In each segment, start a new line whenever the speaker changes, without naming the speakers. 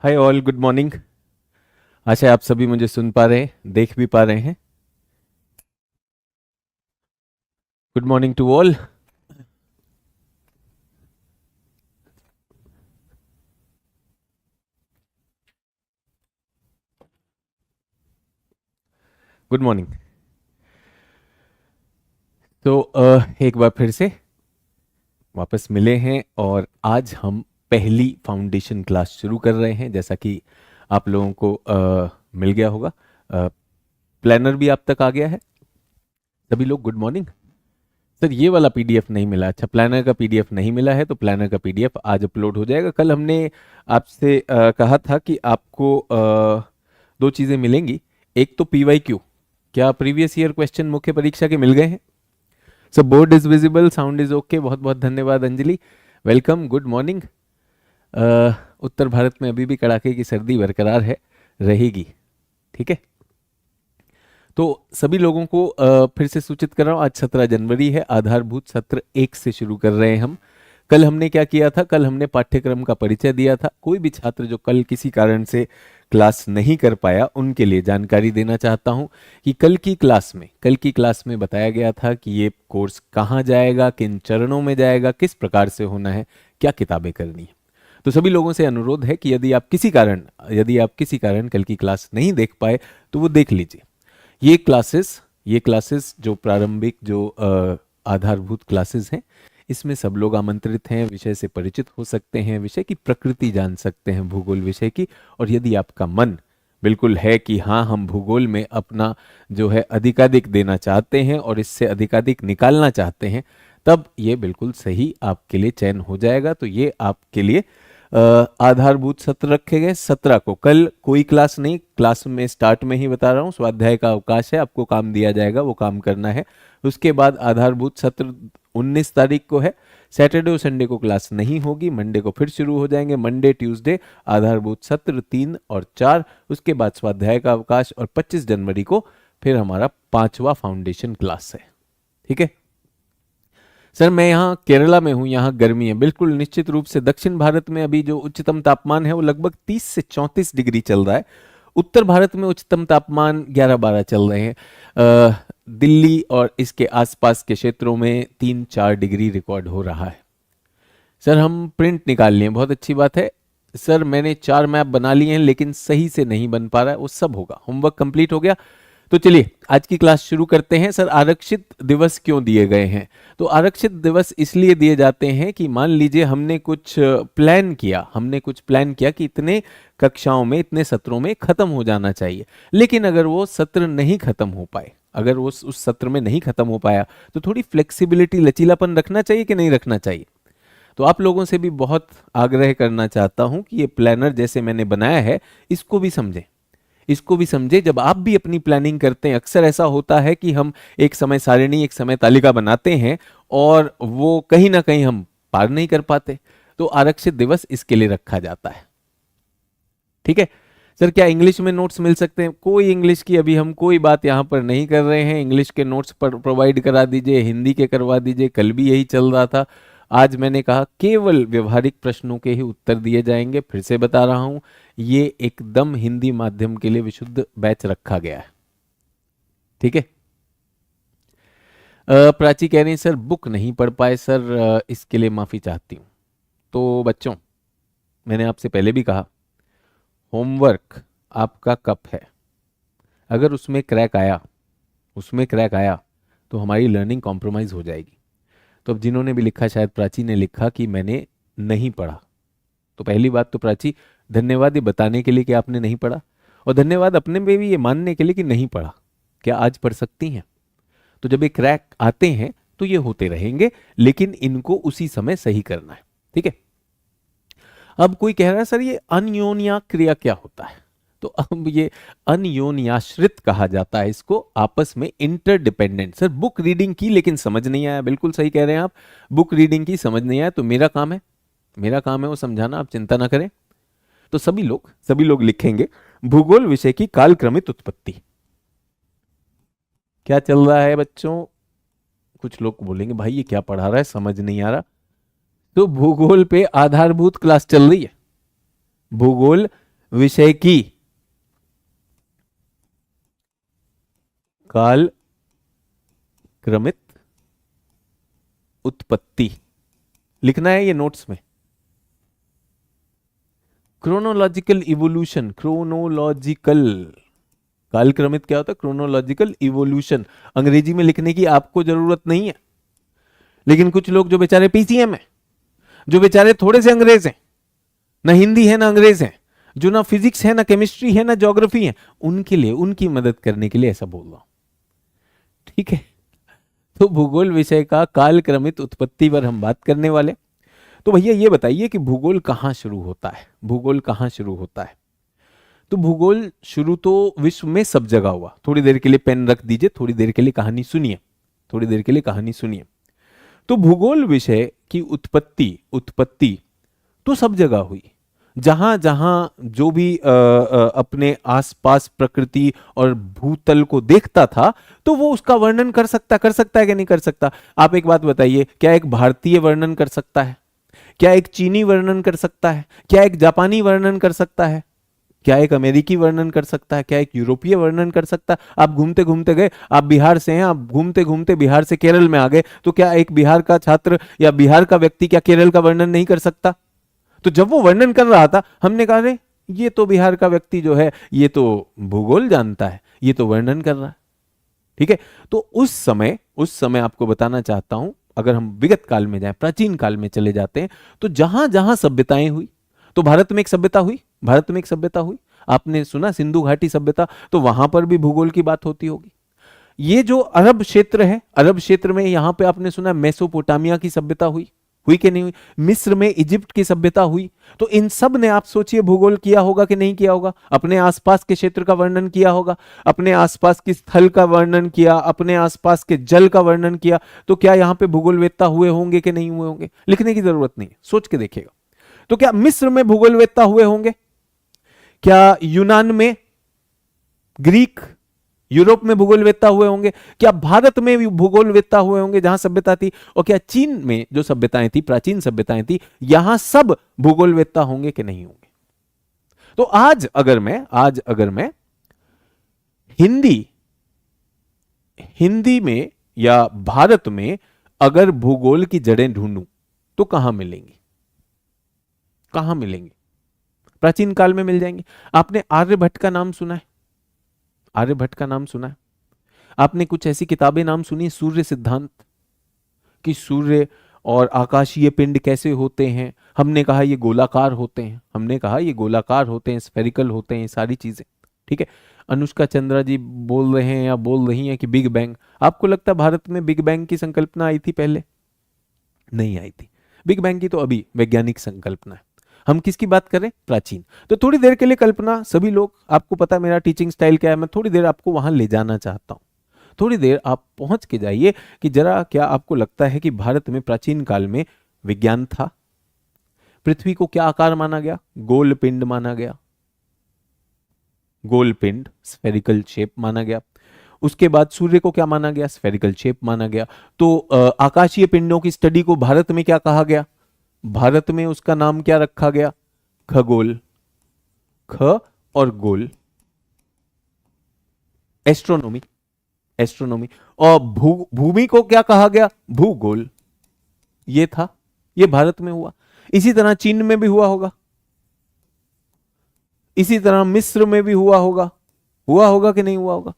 हाय all, good morning. आशा है आप सभी मुझे सुन पा रहे हैं, देख भी पा रहे हैं। Good morning to all. Good morning. तो एक बार फिर से वापस मिले हैं और आज हम पहली फाउंडेशन क्लास शुरू कर रहे हैं। जैसा कि आप लोगों को मिल गया होगा, प्लानर भी आप तक आ गया है। सभी लोग गुड मॉर्निंग। सर ये वाला पीडीएफ नहीं मिला। अच्छा, प्लानर का पीडीएफ नहीं मिला है तो प्लानर का पीडीएफ आज अपलोड हो जाएगा। कल हमने आपसे कहा था कि आपको दो चीज़ें मिलेंगी। एक तो पीवाईक्यू, क्या प्रीवियस ईयर क्वेश्चन मुख्य परीक्षा के मिल गए हैं? So board is visible, sound is okay. बहुत बहुत धन्यवाद अंजलि, वेलकम, गुड मॉर्निंग। उत्तर भारत में अभी भी कड़ाके की सर्दी बरकरार है, रहेगी। ठीक है, तो सभी लोगों को फिर से सूचित कर रहा हूँ, आज 17 जनवरी है। आधारभूत सत्र 1 से शुरू कर रहे हैं हम। कल हमने क्या किया था? कल हमने पाठ्यक्रम का परिचय दिया था। कोई भी छात्र जो कल किसी कारण से क्लास नहीं कर पाया, उनके लिए जानकारी देना चाहता हूं कि कल की क्लास में बताया गया था कि ये कोर्स कहाँ जाएगा, किन चरणों में जाएगा, किस प्रकार से होना है, क्या किताबें करनी है। तो सभी लोगों से अनुरोध है कि यदि आप किसी कारण कल की क्लास नहीं देख पाए तो वो देख लीजिए। ये क्लासेस जो प्रारंभिक जो आधारभूत क्लासेस हैं, इसमें सब लोग आमंत्रित हैं। विषय से परिचित हो सकते हैं, विषय की प्रकृति जान सकते हैं, भूगोल विषय की। और यदि आपका मन बिल्कुल है कि हाँ, हम भूगोल में अपना जो है अधिकाधिक देना चाहते हैं और इससे अधिकाधिक निकालना चाहते हैं, तब ये बिल्कुल सही आपके लिए चयन हो जाएगा। तो ये आपके लिए आधारभूत सत्र रखे गए 17 को। कल कोई क्लास नहीं, क्लास में स्टार्ट में ही बता रहा हूँ, स्वाध्याय का अवकाश है, आपको काम दिया जाएगा, वो काम करना है। उसके बाद आधारभूत सत्र 19 तारीख को है। सैटरडे और संडे को क्लास नहीं होगी, मंडे को फिर शुरू हो जाएंगे। मंडे ट्यूसडे आधारभूत सत्र 3 और 4, उसके बाद स्वाध्याय का अवकाश और 25 जनवरी को फिर हमारा 5वां फाउंडेशन क्लास है। ठीक है सर, मैं यहाँ केरला में हूँ, यहाँ गर्मी है बिल्कुल निश्चित रूप से। दक्षिण भारत में अभी जो उच्चतम तापमान है वो लगभग 30 से 34 डिग्री चल रहा है। उत्तर भारत में उच्चतम तापमान 11-12 चल रहे हैं। दिल्ली और इसके आसपास के क्षेत्रों में 3-4 डिग्री रिकॉर्ड हो रहा है। सर हम प्रिंट निकाल लिए, बहुत अच्छी बात है। सर मैंने 4 मैप बना लिए हैं लेकिन सही से नहीं बन पा रहा है, वो सब होगा। होमवर्क कंप्लीट हो गया। तो चलिए आज की क्लास शुरू करते हैं। सर आरक्षित दिवस क्यों दिए गए हैं? तो आरक्षित दिवस इसलिए दिए जाते हैं कि मान लीजिए हमने कुछ प्लान किया कि इतने कक्षाओं में, इतने सत्रों में खत्म हो जाना चाहिए। लेकिन अगर वो सत्र नहीं खत्म हो पाए, अगर वो उस सत्र में नहीं खत्म हो पाया, तो थोड़ी फ्लेक्सिबिलिटी, लचीलापन रखना चाहिए कि नहीं रखना चाहिए? तो आप लोगों से भी बहुत आग्रह करना चाहता हूं कि ये प्लानर जैसे मैंने बनाया है, इसको भी समझें। इसको भी समझे। जब आप भी अपनी प्लानिंग करते हैं, अक्सर ऐसा होता है कि हम एक समय सारिणी, एक समय तालिका बनाते हैं और वो कहीं ना कहीं हम पार नहीं कर पाते। तो आरक्षित दिवस इसके लिए रखा जाता है। ठीक है सर, क्या इंग्लिश में नोट्स मिल सकते हैं? कोई इंग्लिश की अभी हम कोई बात यहाँ पर नहीं कर रहे हैं। इंग्लिश के नोट्स पर प्रोवाइड करा दीजिए, हिंदी के करवा दीजिए। कल भी यही चल रहा था। आज मैंने कहा केवल व्यवहारिक प्रश्नों के ही उत्तर दिए जाएंगे। फिर से बता रहा हूं, ये एकदम हिंदी माध्यम के लिए विशुद्ध बैच रखा गया है। ठीक है। प्राची कह रही है सर बुक नहीं पढ़ पाए सर, इसके लिए माफी चाहती हूँ। तो बच्चों, मैंने आपसे पहले भी कहा, होमवर्क आपका कप है। अगर उसमें क्रैक आया तो हमारी लर्निंग कॉम्प्रोमाइज हो जाएगी। तो अब जिन्होंने भी लिखा, शायद प्राची ने लिखा कि मैंने नहीं पढ़ा, तो पहली बात तो प्राची, धन्यवाद ये बताने के लिए कि आपने नहीं पढ़ा, और धन्यवाद अपने में भी ये मानने के लिए कि नहीं पढ़ा। क्या आज पढ़ सकती हैं? तो जब ये क्रैक आते हैं तो ये होते रहेंगे, लेकिन इनको उसी समय सही करना है। ठीक है। अब कोई कह रहा है सर ये अन्योन्या क्रिया क्या होता है? तो अब ये अन्योन्याश्रित कहा जाता है इसको, आपस में इंटरडिपेंडेंट। सर बुक रीडिंग की लेकिन समझ नहीं आया, बिल्कुल सही कह रहे हैं आप। बुक रीडिंग की समझ नहीं आया तो मेरा काम है वो समझाना, आप चिंता ना करें। तो सभी लोग लिखेंगे भूगोल विषय की कालक्रमित उत्पत्ति। क्या चल रहा है बच्चों? कुछ लोग बोलेंगे भाई ये क्या पढ़ा रहा है, समझ नहीं आ रहा। तो भूगोल पे आधारभूत क्लास चल रही है। भूगोल विषय की काल क्रमित उत्पत्ति, लिखना है ये नोट्स में। क्रोनोलॉजिकल इवोल्यूशन, क्रोनोलॉजिकल, कालक्रमित क्या होता है? Chronological evolution. अंग्रेजी में लिखने की आपको जरूरत नहीं है, लेकिन कुछ लोग जो बेचारे पीसीएम है, जो बेचारे थोड़े से अंग्रेज हैं, ना हिंदी है ना अंग्रेज है, जो ना फिजिक्स है ना केमिस्ट्री है ना ज्योग्राफी है, उनके लिए, उनकी मदद करने के लिए ऐसा बोल रहा हूं, ठीक है। तो भूगोल विषय का कालक्रमित उत्पत्ति पर हम बात करने वाले। तो भैया ये बताइए कि भूगोल कहां शुरू होता है? भूगोल कहां शुरू होता है? तो भूगोल शुरू तो विश्व में सब जगह हुआ। थोड़ी देर के लिए पेन रख दीजिए, थोड़ी देर के लिए कहानी सुनिए, थोड़ी देर के लिए कहानी सुनिए। तो भूगोल विषय की उत्पत्ति उत्पत्ति तो सब जगह हुई। जहां जहां जो भी अपने आसपास प्रकृति और भूतल को देखता था, तो वो उसका वर्णन कर सकता है कि नहीं कर सकता? आप एक बात बताइए, क्या एक भारतीय वर्णन कर सकता है? क्या एक चीनी वर्णन कर सकता है? क्या एक जापानी वर्णन कर सकता है? क्या एक अमेरिकी वर्णन कर सकता है? क्या एक यूरोपीय वर्णन कर सकता है? आप घूमते घूमते गए, आप बिहार से हैं, आप घूमते घूमते बिहार से केरल में आ गए, तो क्या एक बिहार का छात्र या बिहार का व्यक्ति क्या केरल का वर्णन नहीं कर सकता? तो जब वो वर्णन कर रहा था, हमने कहा अरे ये तो बिहार का व्यक्ति जो है, ये तो भूगोल जानता है, ये तो वर्णन कर रहा है, ठीक है। तो उस समय आपको बताना चाहता हूं, अगर हम विगत काल में जाएं, प्राचीन काल में चले जाते हैं, तो जहां जहां सभ्यताएं हुई, तो भारत में एक सभ्यता हुई, भारत में एक सभ्यता हुई, आपने सुना सिंधु घाटी सभ्यता, तो वहां पर भी भूगोल की बात होती होगी। ये जो अरब क्षेत्र है, अरब क्षेत्र में यहां पे आपने सुना मेसोपोटामिया की सभ्यता हुई, हुई कि नहीं हुई? मिस्र में इजिप्ट की सभ्यता हुई। तो इन सब ने, आप सोचिए, भूगोल किया होगा कि नहीं किया होगा? अपने आसपास के क्षेत्र का वर्णन किया होगा, अपने आसपास की स्थल का वर्णन किया, अपने आसपास के जल का वर्णन किया। तो क्या यहां पे भूगोलवेत्ता हुए होंगे कि नहीं हुए होंगे? लिखने की जरूरत नहीं, सोच के देखिएगा। तो क्या मिस्र में भूगोलवेत्ता हुए होंगे? क्या यूनान में, ग्रीक, यूरोप में भूगोलवेत्ता हुए होंगे? क्या भारत में भी भूगोलवेत्ता हुए होंगे जहां सभ्यता थी? और क्या चीन में जो सभ्यताएं थी, प्राचीन सभ्यताएं थी, यहां सब भूगोलवेत्ता होंगे कि नहीं होंगे? तो आज अगर मैं हिंदी हिंदी में या भारत में अगर भूगोल की जड़ें ढूंढूं, तो कहां मिलेंगी? कहां मिलेंगी? प्राचीन काल में मिल जाएंगे। आपने आर्यभट्ट का नाम सुना है? आर्यभट्ट का नाम सुना है? आपने कुछ ऐसी किताबें नाम सुनी, सूर्य सिद्धांत, कि सूर्य और आकाशीय पिंड कैसे होते हैं? हमने कहा ये गोलाकार होते हैं, हमने कहा ये गोलाकार होते हैं, स्फेरिकल होते हैं, सारी चीजें, ठीक है। अनुष्का चंद्रा जी बोल रहे हैं या बोल रही हैं कि बिग बैंग। आपको लगता है भारत में बिग बैंग की संकल्पना आई थी पहले? नहीं आई थी। बिग बैंग की तो अभी वैज्ञानिक संकल्पना है। हम किसकी बात करें? प्राचीन। तो थोड़ी देर के लिए कल्पना, सभी लोग, आपको पता है मेरा टीचिंग स्टाइल क्या है, मैं थोड़ी देर आपको वहां ले जाना चाहता हूं। थोड़ी देर आप पहुंच के जाइए कि जरा क्या आपको लगता है कि भारत में प्राचीन काल में विज्ञान था? पृथ्वी को क्या आकार माना गया? गोल पिंड माना गया, गोल पिंड, स्फेरिकल शेप माना गया। उसके बाद सूर्य को क्या माना गया? स्फेरिकल शेप माना गया। तो आकाशीय पिंडों की स्टडी को भारत में क्या कहा गया? भारत में उसका नाम क्या रखा गया? खगोल, ख और गोल, एस्ट्रोनॉमी, एस्ट्रोनॉमी। और भूमि को क्या कहा गया? भूगोल। ये था, ये भारत में हुआ। इसी तरह चीन में भी हुआ होगा, इसी तरह मिस्र में भी हुआ होगा, हुआ होगा कि नहीं हुआ होगा?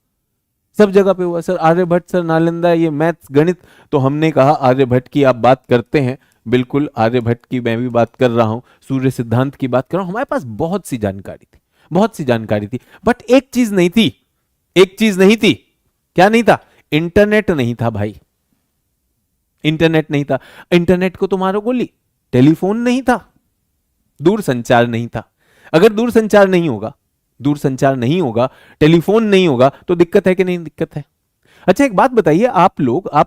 सब जगह पे हुआ। सर आर्यभट्ट, सर नालंदा, ये मैथ्स गणित, तो हमने कहा आर्यभट्ट की आप बात करते हैं, बिल्कुल आर्यभट्ट की मैं भी बात कर रहा हूं, सूर्य सिद्धांत की बात कर रहा हूं। हमारे पास बहुत सी जानकारी थी, बहुत सी जानकारी थी, बट एक चीज नहीं थी, एक चीज नहीं थी। क्या नहीं था? इंटरनेट नहीं था भाई, इंटरनेट नहीं था। इंटरनेट को तो मारो गोली, टेलीफोन नहीं था, दूर संचार नहीं था। अगर दूर संचार नहीं होगा, दूर संचार नहीं होगा, टेलीफोन नहीं होगा, तो दिक्कत है कि नहीं दिक्कत है? अच्छा एक बात बताइए, आप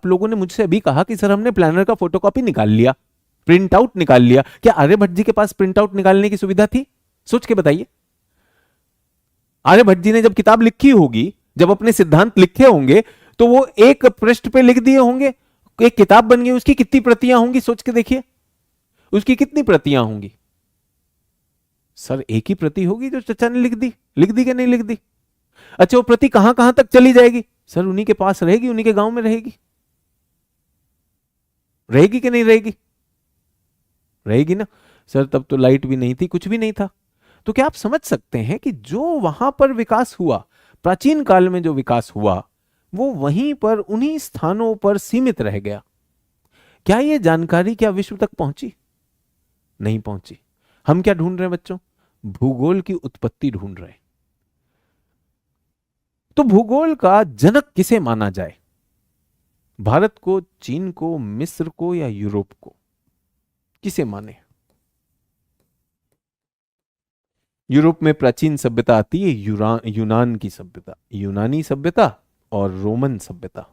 लोगों ने मुझसे अभी कहा कि सर हमने प्लानर का फोटोकॉपी निकाल लिया, प्रिंट आउट निकाल लिया। क्या आर्यभट्ट जी के पास प्रिंट आउट निकालने की सुविधा थी? सोच के बताइए। आर्यभट्ट जी ने जब किताब लिखी होगी, जब अपने सिद्धांत लिखे होंगे, तो वो एक पृष्ठ पे लिख दिए होंगे, एक किताब बन गई, उसकी कितनी प्रतियां होंगी? सोच के देखिए, उसकी कितनी प्रतियां होंगी? सर एक ही प्रति होगी जो चचा ने लिख दी कि नहीं लिख दी? अच्छा वो प्रति कहां कहां तक चली जाएगी? सर उन्हीं के पास रहेगी, उन्हीं के गांव में रहेगी। रहेगी कि नहीं रहेगी? रहेगी ना। सर तब तो लाइट भी नहीं थी, कुछ भी नहीं था। तो क्या आप समझ सकते हैं कि जो वहां पर विकास हुआ, प्राचीन काल में जो विकास हुआ, वो वहीं पर उन्हीं स्थानों पर सीमित रह गया। क्या ये जानकारी क्या विश्व तक पहुंची? नहीं पहुंची। हम क्या ढूंढ रहे हैं बच्चों? भूगोल की उत्पत्ति ढूंढ रहे हैं। तो भूगोल का जनक किसे माना जाए? भारत को, चीन को, मिस्र को या यूरोप को? किसे माने? यूरोप में प्राचीन सभ्यता आती है यूनान की सभ्यता, यूनानी सभ्यता और रोमन सभ्यता।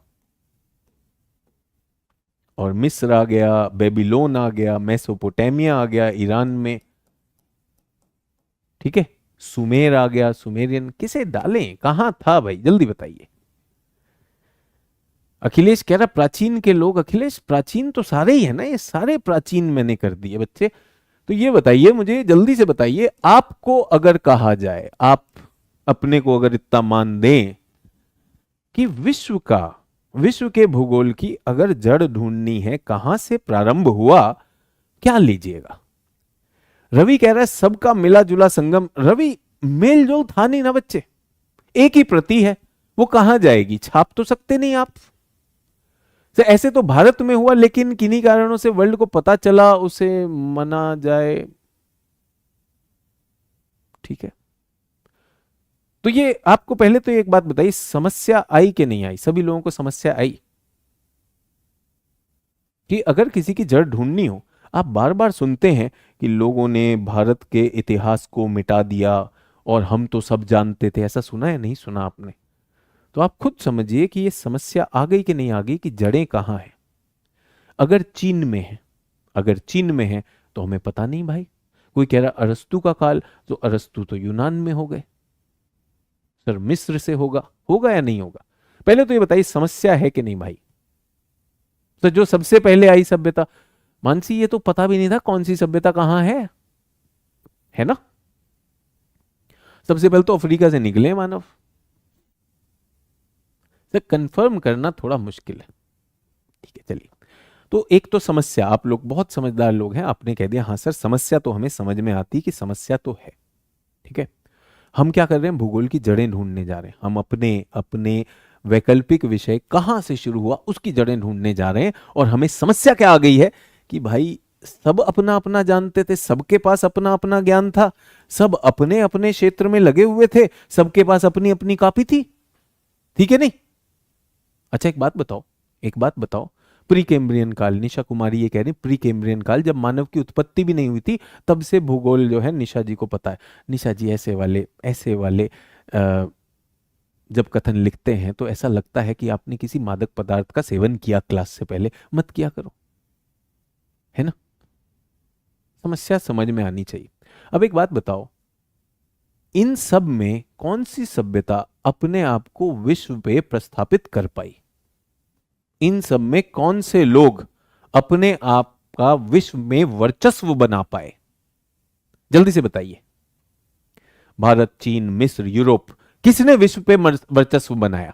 और मिस्र आ गया, बेबीलोन आ गया, मेसोपोटामिया आ गया ईरान में, ठीक है, सुमेर आ गया, सुमेरियन। किसे डालें, कहां था भाई, जल्दी बताइए। अखिलेश कह रहा प्राचीन के लोग। अखिलेश प्राचीन तो सारे ही है ना, ये सारे प्राचीन मैंने कर दिए बच्चे। तो ये बताइए मुझे, जल्दी से बताइए, आपको अगर कहा जाए, आप अपने को अगर इतना मान दें कि विश्व के भूगोल की अगर जड़ ढूंढनी है, कहां से प्रारंभ हुआ, क्या लीजिएगा? रवि कह रहा है सबका मिला जुला संगम। रवि मेल जोल था नहीं ना बच्चे, एक ही प्रति है, वो कहां जाएगी? छाप तो सकते नहीं आप। तो ऐसे तो भारत में हुआ, लेकिन किन्हीं कारणों से वर्ल्ड को पता चला, उसे मना जाए, ठीक है। तो ये आपको पहले तो एक बात बताइए, समस्या आई कि नहीं आई? सभी लोगों को समस्या आई कि अगर किसी की जड़ ढूंढनी हो। आप बार बार सुनते हैं कि लोगों ने भारत के इतिहास को मिटा दिया और हम तो सब जानते थे। ऐसा सुना है, नहीं सुना आपने? तो आप खुद समझिए कि ये समस्या आ गई कि नहीं आ गई, कि जड़ें कहां हैं। अगर चीन में है, अगर चीन में है तो हमें पता नहीं भाई। कोई कह रहा अरस्तु का काल, तो अरस्तु तो यूनान में हो गए। सर मिस्र से होगा, होगा या नहीं होगा? पहले तो ये बताइए समस्या है कि नहीं भाई। तो जो सबसे पहले आई सभ्यता, मानसी ये तो पता भी नहीं था कौन सी सभ्यता कहां है ना। सबसे पहले तो अफ्रीका से निकले मानव। तो कंफर्म करना थोड़ा मुश्किल है, ठीक है। चलिए, तो एक तो समस्या, आप लोग बहुत समझदार लोग हैं, आपने कह दिया हाँ सर समस्या तो हमें समझ में आती कि समस्या तो है, ठीक है। हम क्या कर रहे हैं? भूगोल की जड़ें ढूंढने जा रहे हैं। हम अपने अपने वैकल्पिक विषय कहां से शुरू हुआ उसकी जड़ें ढूंढने जा रहे हैं। और हमें समस्या क्या आ गई है कि भाई सब अपना अपना जानते थे, सबके पास अपना अपना ज्ञान था, सब अपने अपने क्षेत्र में लगे हुए थे, सबके पास अपनी अपनी कॉपी थी, ठीक है नहीं? अच्छा एक बात बताओ, एक बात बताओ, प्री कैम्ब्रियन काल, निशा कुमारी ये कह रही प्री कैम्ब्रियन काल, जब मानव की उत्पत्ति भी नहीं हुई थी, तब से भूगोल जो है निशा जी को पता है। निशा जी ऐसे वाले जब कथन लिखते हैं तो ऐसा लगता है कि आपने किसी मादक पदार्थ का सेवन किया क्लास से पहले। मत किया करो, है ना। समस्या समझ में आनी चाहिए। अब एक बात बताओ, इन सब में कौन सी सभ्यता अपने आप को विश्व पे प्रस्थापित कर पाई? इन सब में कौन से लोग अपने आप का विश्व में वर्चस्व बना पाए? जल्दी से बताइए। भारत, चीन, मिस्र, यूरोप, किसने विश्व पे वर्चस्व बनाया?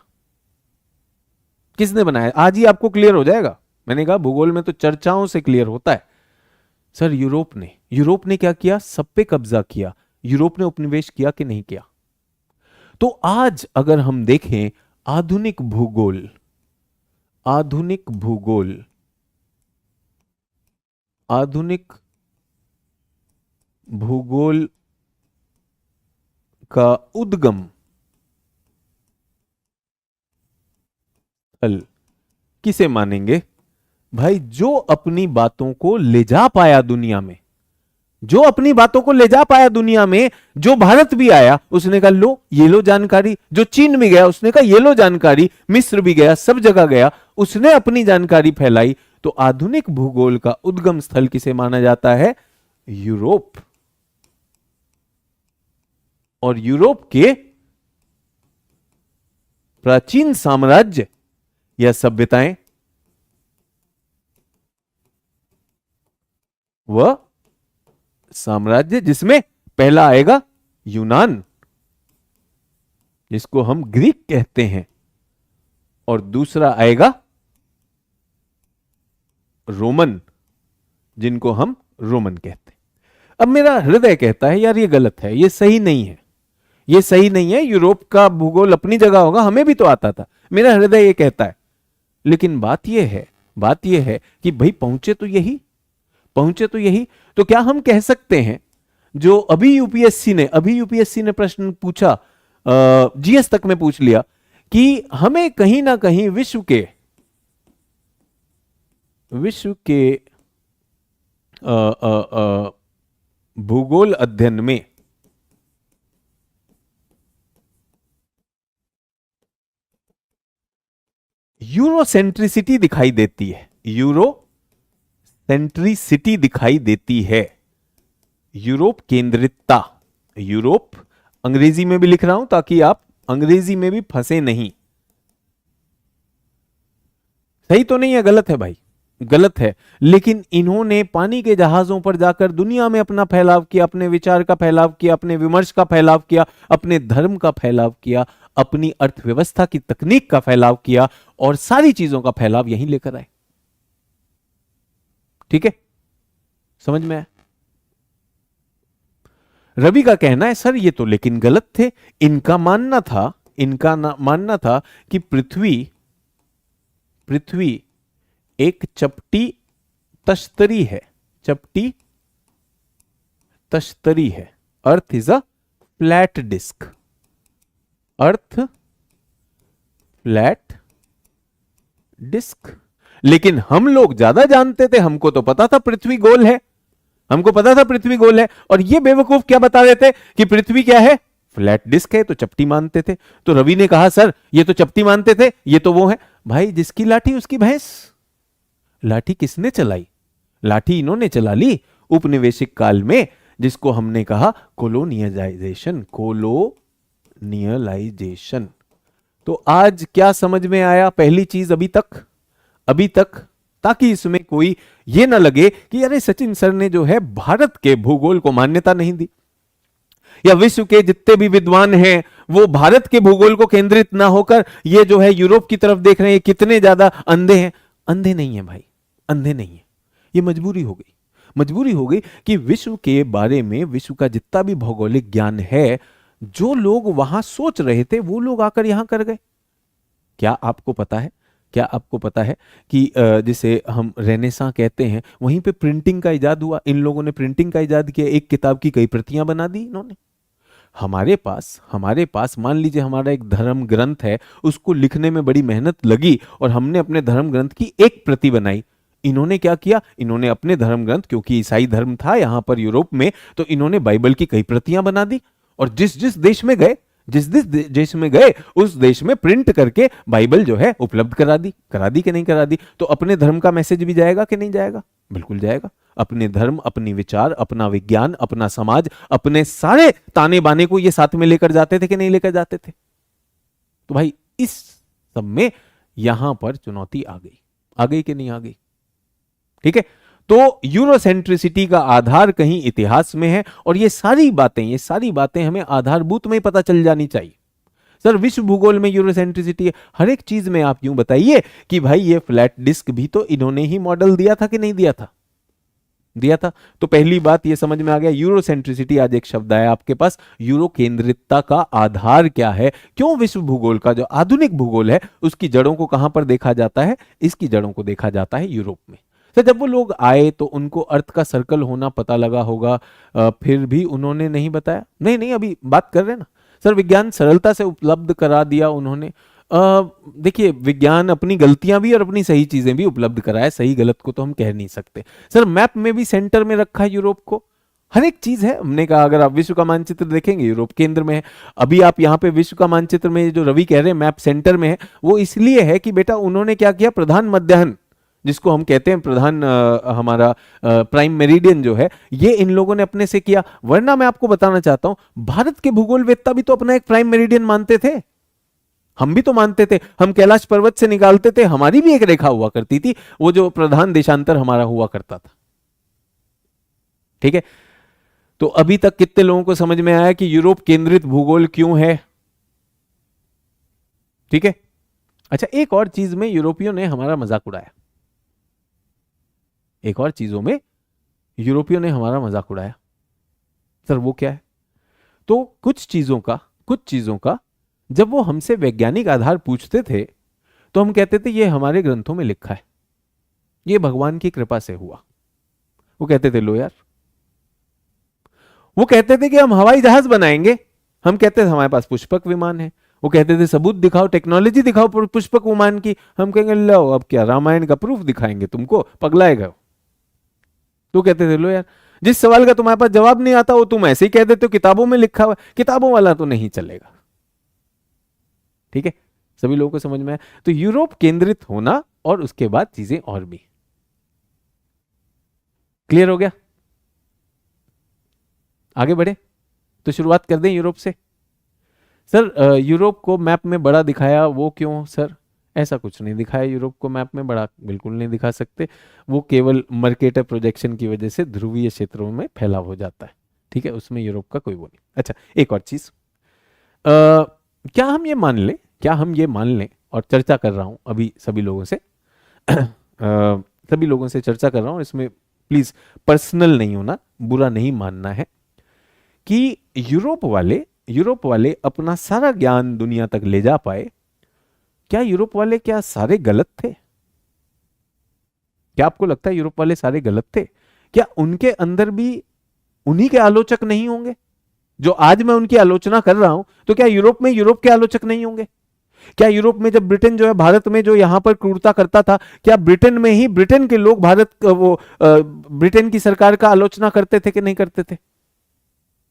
किसने बनाया? आज ही आपको क्लियर हो जाएगा। मैंने कहा भूगोल में तो चर्चाओं से क्लियर होता है। सर यूरोप ने क्या किया? सब पे कब्जा किया। यूरोप ने उपनिवेश किया कि नहीं किया? तो आज अगर हम देखें आधुनिक भूगोल, आधुनिक भूगोल, आधुनिक भूगोल का उद्गम स्थल किसे मानेंगे भाई? जो अपनी बातों को ले जा पाया दुनिया में, जो अपनी बातों को ले जा पाया दुनिया में। जो भारत भी आया उसने कहा लो ये लो जानकारी, जो चीन भी गया उसने कहा ये लो जानकारी, मिस्र भी गया, सब जगह गया, उसने अपनी जानकारी फैलाई। तो आधुनिक भूगोल का उद्गम स्थल किसे माना जाता है? यूरोप। और यूरोप के प्राचीन साम्राज्य या सभ्यताएं, वह साम्राज्य जिसमें पहला आएगा यूनान, जिसको हम ग्रीक कहते हैं, और दूसरा आएगा रोमन, जिनको हम रोमन कहते हैं। अब मेरा हृदय कहता है यार ये गलत है, ये सही नहीं है, ये सही नहीं है, यूरोप का भूगोल अपनी जगह होगा, हमें भी तो आता था, मेरा हृदय ये कहता है। लेकिन बात यह है कि भाई पहुंचे तो यही। तो क्या हम कह सकते हैं, जो अभी यूपीएससी ने प्रश्न पूछा, जीएस तक में पूछ लिया, कि हमें कहीं ना कहीं विश्व के भूगोल अध्ययन में यूरोसेंट्रिसिटी दिखाई देती है, यूरोसेंट्रिसिटी दिखाई देती है, यूरोप केंद्रितता। यूरोप अंग्रेजी में भी लिख रहा हूं ताकि आप अंग्रेजी में भी फंसे नहीं। सही तो नहीं है, गलत है भाई, गलत है। लेकिन इन्होंने पानी के जहाजों पर जाकर दुनिया में अपना फैलाव किया, अपने विचार का फैलाव किया, अपने विमर्श का फैलाव किया, अपने धर्म का फैलाव किया, अपनी अर्थव्यवस्था की तकनीक का फैलाव किया, और सारी चीजों का फैलाव यहीं लेकर आए। ठीक है, समझ में आया? रवि का कहना है सर ये तो लेकिन गलत थे, इनका मानना था कि पृथ्वी एक चपटी तश्तरी है, earth is a flat disc, earth flat disc. लेकिन हम लोग ज्यादा जानते थे, हमको तो पता था पृथ्वी गोल है, और ये बेवकूफ क्या बता रहे थे कि पृथ्वी क्या है, फ्लैट डिस्क है, तो चपटी मानते थे। तो रवि ने कहा सर ये तो चपटी मानते थे, ये तो वो है। भाई जिसकी लाठी उसकी भैंस। लाठी किसने चलाई? लाठी इन्होंने चला ली उपनिवेशिक काल में, जिसको हमने कहा कोलोनियलाइजेशन। तो आज क्या समझ में आया? पहली चीज अभी तक, ताकि इसमें कोई ये ना लगे कि अरे सचिन सर ने जो है भारत के भूगोल को मान्यता नहीं दी, या विश्व के जितने भी विद्वान हैं वो भारत के भूगोल को केंद्रित ना होकर ये जो है यूरोप की तरफ देख रहे हैं, कितने ज्यादा अंधे हैं। अंधे नहीं है भाई, अंधे नहीं है, ये मजबूरी हो गई कि विश्व के बारे में, विश्व का जितना भी भौगोलिक ज्ञान है, जो लोग वहां सोच रहे थे वो लोग आकर यहां कर गए। क्या आपको पता है कि जिसे हम रेनेसां कहते हैं, वहीं पे प्रिंटिंग का इजाद हुआ। इन लोगों ने प्रिंटिंग का इजाद किया, एक किताब की कई प्रतियां बना दी इन्होंने। हमारे पास मान लीजिए हमारा एक धर्म ग्रंथ है, उसको लिखने में बड़ी मेहनत लगी और हमने अपने धर्म ग्रंथ की एक प्रति बनाई। इन्होंने क्या किया? इन्होंने अपने धर्म ग्रंथ, क्योंकि ईसाई धर्म था यहां पर यूरोप में, तो इन्होंने बाइबल की कई प्रतियां बना दी, और जिस देश में गए उस देश में प्रिंट करके बाइबल जो है उपलब्ध करा दी कि नहीं करा दी? तो अपने धर्म का मैसेज भी जाएगा कि नहीं जाएगा? बिल्कुल जाएगा। अपने धर्म, अपनी विचार, अपना विज्ञान, अपना समाज, अपने सारे ताने बाने को ये साथ में लेकर जाते थे कि नहीं लेकर जाते थे? तो भाई इस सब में यहां पर चुनौती आ गई कि नहीं आ गई? ठीक है, तो यूरोसेंट्रिसिटी का आधार कहीं इतिहास में है, और ये सारी बातें हमें आधारभूत में पता चल जानी चाहिए। सर विश्व भूगोल में यूरोसेंट्रिसिटी है, हर एक चीज में आप यूं बताइए कि भाई ये फ्लैट डिस्क भी तो इन्होंने ही मॉडल दिया था कि नहीं दिया था? तो पहली बात ये समझ में आ गया, यूरोसेंट्रिसिटी आज एक शब्द आया आपके पास। यूरो केंद्रितता का आधार क्या है? क्यों विश्व भूगोल का जो आधुनिक भूगोल है उसकी जड़ों को कहां पर देखा जाता है? इसकी जड़ों को देखा जाता है यूरोप में। तो जब वो लोग आए तो उनको अर्थ का सर्कल होना पता लगा होगा, फिर भी उन्होंने नहीं बताया। नहीं, अभी बात कर रहे हैं ना सर, विज्ञान सरलता से उपलब्ध करा दिया उन्होंने। देखिए विज्ञान अपनी गलतियां भी और अपनी सही चीजें भी उपलब्ध कराए, सही गलत को तो हम कह नहीं सकते। सर मैप में भी सेंटर में रखा है यूरोप को, हर एक चीज है। हमने कहा अगर आप विश्व का मानचित्र देखेंगे यूरोप केंद्र में है। अभी आप यहाँ पे विश्व का मानचित्र में जो रवि कह रहे हैं मैप सेंटर में है, वो इसलिए है कि बेटा उन्होंने क्या किया, प्रधान मध्याह्न जिसको हम कहते हैं, प्रधान हमारा प्राइम मेरिडियन जो है, ये इन लोगों ने अपने से किया। वरना मैं आपको बताना चाहता हूं, भारत के भूगोलवेत्ता भी तो अपना एक प्राइम मेरिडियन मानते थे, हम भी तो मानते थे। हम कैलाश पर्वत से निकालते थे, हमारी भी एक रेखा हुआ करती थी, वो जो प्रधान देशांतर हमारा हुआ करता था। ठीक है, तो अभी तक कितने लोगों को समझ में आया कि यूरोप केंद्रित भूगोल क्यों है? ठीक है। अच्छा, एक और चीज में यूरोपियों ने हमारा मजाक उड़ाया, एक और चीजों में यूरोपियों ने हमारा मजाक उड़ाया। सर वो क्या है? तो कुछ चीजों का जब वो हमसे वैज्ञानिक आधार पूछते थे तो हम कहते थे ये हमारे ग्रंथों में लिखा है, ये भगवान की कृपा से हुआ। वो कहते थे लो यार, वो कहते थे कि हम हवाई जहाज बनाएंगे, हम कहते थे हमारे पास पुष्पक विमान है। वो कहते थे सबूत दिखाओ, टेक्नोलॉजी दिखाओ पुष्पक विमान की। हम कहेंगे लो अब क्या रामायण का प्रूफ दिखाएंगे तुमको, पगलाएगा। तो कहते थे लो यार, जिस सवाल का तुम्हारे पास जवाब नहीं आता वो तुम ऐसे ही कह देते हो किताबों में लिखा हुआ, किताबों वाला तो नहीं चलेगा। ठीक है, सभी लोगों को समझ में आया? तो यूरोप केंद्रित होना और उसके बाद चीजें और भी क्लियर हो गया। आगे बढ़े तो शुरुआत कर दें यूरोप से। सर यूरोप को मैप में बड़ा दिखाया, वो क्यों सर? ऐसा कुछ नहीं दिखाया यूरोप को मैप में बड़ा, बिल्कुल नहीं दिखा सकते। वो केवल मर्केटर प्रोजेक्शन की वजह से ध्रुवीय क्षेत्रों में फैलाव हो जाता है। ठीक है, उसमें यूरोप का कोई वो नहीं। अच्छा, एक और चीज, क्या हम ये मान लें, क्या हम ये मान लें, और चर्चा कर रहा हूं अभी सभी लोगों से सभी लोगों से चर्चा कर रहा हूं, इसमें प्लीज पर्सनल नहीं होना, बुरा नहीं मानना है, कि यूरोप वाले अपना सारा ज्ञान दुनिया तक ले जा पाए। क्या यूरोप वाले क्या सारे गलत थे? क्या आपको लगता है यूरोप वाले सारे गलत थे? क्या उनके अंदर भी उन्हीं के आलोचक नहीं होंगे? जो आज मैं उनकी आलोचना कर रहा हूं, तो क्या यूरोप में यूरोप के आलोचक नहीं होंगे? क्या यूरोप में जब ब्रिटेन जो है भारत में जो यहां पर क्रूरता करता था, क्या ब्रिटेन में ही ब्रिटेन के लोग ब्रिटेन की सरकार का आलोचना करते थे कि नहीं करते थे?